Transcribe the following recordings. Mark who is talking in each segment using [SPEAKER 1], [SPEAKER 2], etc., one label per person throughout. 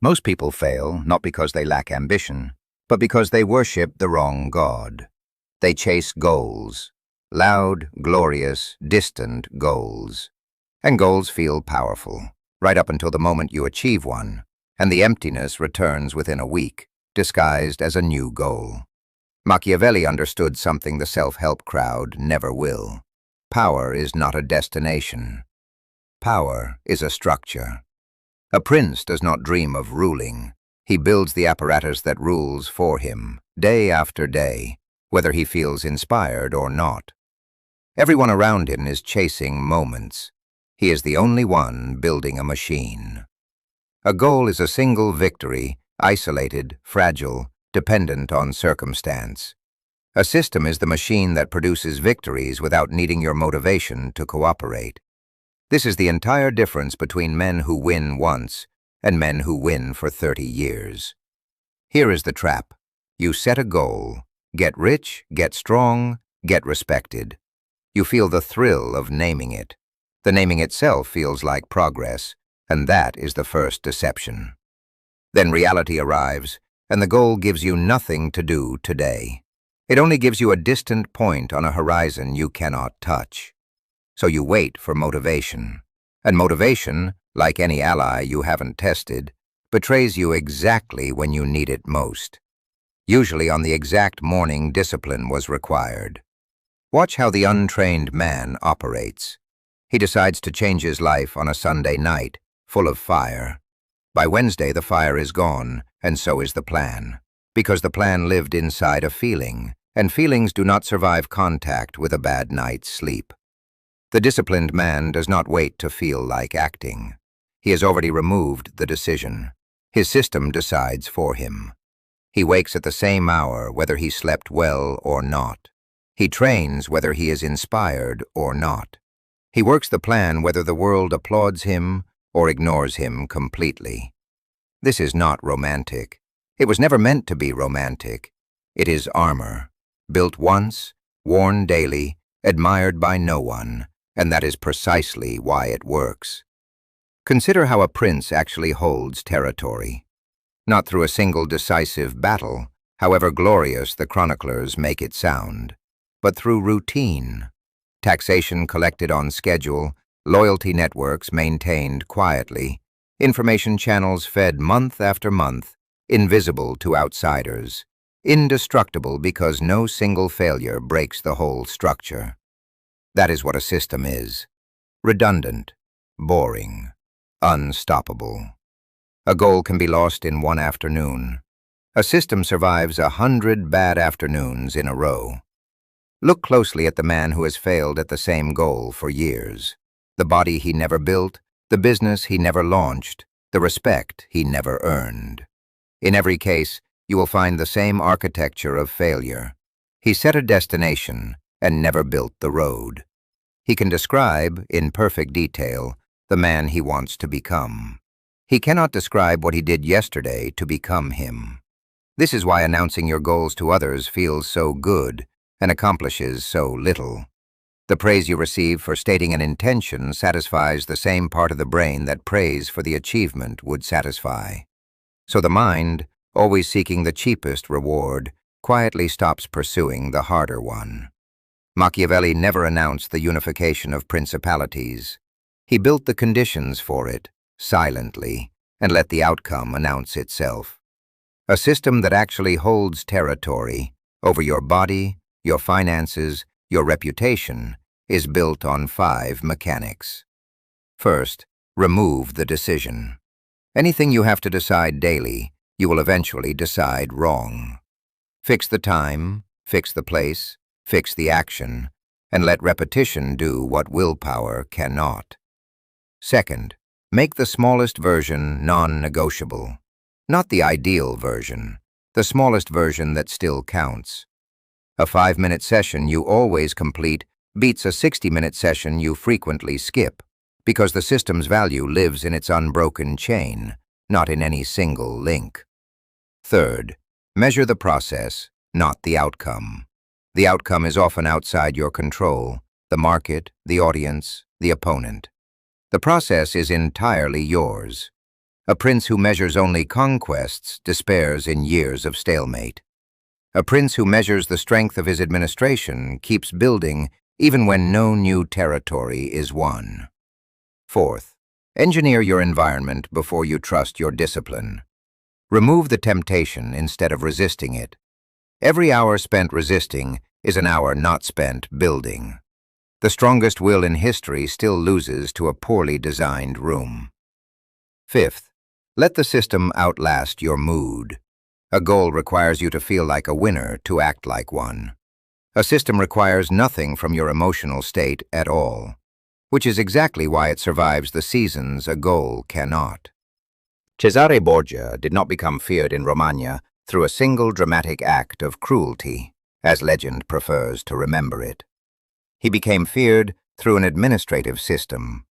[SPEAKER 1] Most people fail not because they lack ambition, but because they worship the wrong God. They chase goals, loud, glorious, distant goals. And goals feel powerful, right up until the moment you achieve one, and the emptiness returns within a week, disguised as a new goal. Machiavelli understood something the self-help crowd never will. Power is not a destination. Power is a structure. A prince does not dream of ruling. He builds the apparatus that rules for him, day after day, whether he feels inspired or not. Everyone around him is chasing moments. He is the only one building a machine. A goal is a single victory, isolated, fragile, dependent on circumstance. A system is the machine that produces victories without needing your motivation to cooperate. This is the entire difference between men who win once and men who win for 30 years. Here is the trap. You set a goal. Get rich, get strong, get respected. You feel the thrill of naming it. The naming itself feels like progress, and that is the first deception. Then reality arrives, and the goal gives you nothing to do today. It only gives you a distant point on a horizon you cannot touch. So you wait for motivation. And motivation, like any ally you haven't tested, betrays you exactly when you need it most. Usually on the exact morning discipline was required. Watch how the untrained man operates. He decides to change his life on a Sunday night, full of fire. By Wednesday the fire is gone, and so is the plan. Because the plan lived inside a feeling, and feelings do not survive contact with a bad night's sleep. The disciplined man does not wait to feel like acting. He has already removed the decision. His system decides for him. He wakes at the same hour whether he slept well or not. He trains whether he is inspired or not. He works the plan whether the world applauds him or ignores him completely. This is not romantic. It was never meant to be romantic. It is armor, built once, worn daily, admired by no one, and that is precisely why it works. Consider how a prince actually holds territory. Not through a single decisive battle, however glorious the chroniclers make it sound, but through routine. Taxation collected on schedule, loyalty networks maintained quietly, information channels fed month after month, invisible to outsiders, indestructible because no single failure breaks the whole structure. That is what a system is. Redundant, boring, unstoppable. A goal can be lost in one afternoon. A system survives 100 bad afternoons in a row. Look closely at the man who has failed at the same goal for years. The body he never built, the business he never launched, the respect he never earned. In every case, you will find the same architecture of failure. He set a destination and never built the road. He can describe, in perfect detail, the man he wants to become. He cannot describe what he did yesterday to become him. This is why announcing your goals to others feels so good and accomplishes so little. The praise you receive for stating an intention satisfies the same part of the brain that praise for the achievement would satisfy. So the mind, always seeking the cheapest reward, quietly stops pursuing the harder one. Machiavelli never announced the unification of principalities. He built the conditions for it, silently, and let the outcome announce itself. A system that actually holds territory over your body, your finances, your reputation, is built on 5 mechanics. First, remove the decision. Anything you have to decide daily, you will eventually decide wrong. Fix the time, fix the place, fix the action, and let repetition do what willpower cannot. Second, make the smallest version non-negotiable. Not the ideal version, the smallest version that still counts. A 5-minute session you always complete beats a 60-minute session you frequently skip, because the system's value lives in its unbroken chain, not in any single link. Third, measure the process, not the outcome. The outcome is often outside your control, the market, the audience, the opponent. The process is entirely yours. A prince who measures only conquests despairs in years of stalemate. A prince who measures the strength of his administration keeps building even when no new territory is won. Fourth, engineer your environment before you trust your discipline. Remove the temptation instead of resisting it. Every hour spent resisting is an hour not spent building. The strongest will in history still loses to a poorly designed room. Fifth, let the system outlast your mood. A goal requires you to feel like a winner to act like one. A system requires nothing from your emotional state at all, which is exactly why it survives the seasons a goal cannot. Cesare Borgia did not become feared in Romagna through a single dramatic act of cruelty, as legend prefers to remember it. He became feared through an administrative system,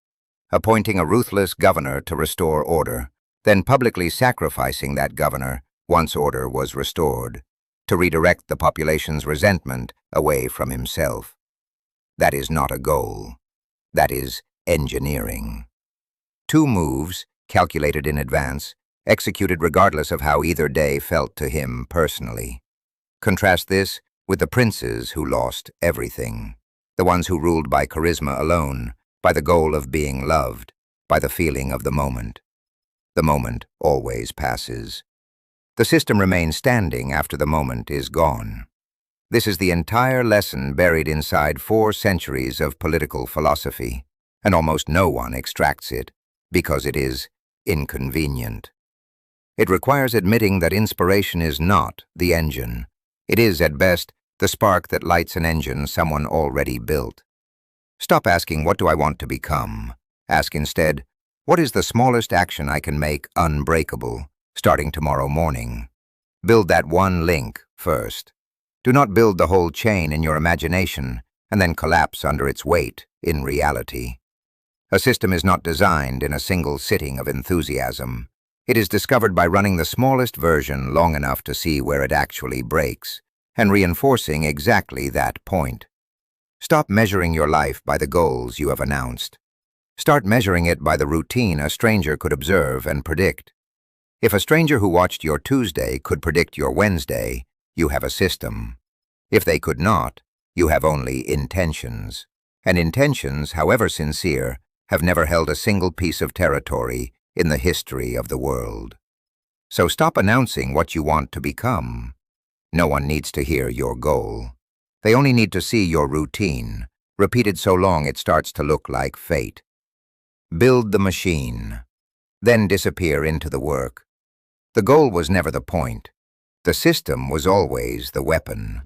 [SPEAKER 1] appointing a ruthless governor to restore order, then publicly sacrificing that governor once order was restored, to redirect the population's resentment away from himself. That is not a goal. That is engineering. 2 moves, calculated in advance, executed regardless of how either day felt to him personally. Contrast this with the princes who lost everything, the ones who ruled by charisma alone, by the goal of being loved, by the feeling of the moment. The moment always passes. The system remains standing after the moment is gone. This is the entire lesson buried inside 4 centuries of political philosophy, and almost no one extracts it because it is inconvenient. It requires admitting that inspiration is not the engine. It is, at best, the spark that lights an engine someone already built. Stop asking, what do I want to become? Ask instead, what is the smallest action I can make unbreakable, starting tomorrow morning? Build that one link first. Do not build the whole chain in your imagination and then collapse under its weight in reality. A system is not designed in a single sitting of enthusiasm. It is discovered by running the smallest version long enough to see where it actually breaks, and reinforcing exactly that point. Stop measuring your life by the goals you have announced. Start measuring it by the routine a stranger could observe and predict. If a stranger who watched your Tuesday could predict your Wednesday, you have a system. If they could not, you have only intentions. And intentions, however sincere, have never held a single piece of territory in the history of the world. So stop announcing what you want to become. No one needs to hear your goal. They only need to see your routine, repeated so long it starts to look like fate. Build the machine, then disappear into the work. The goal was never the point. The system was always the weapon.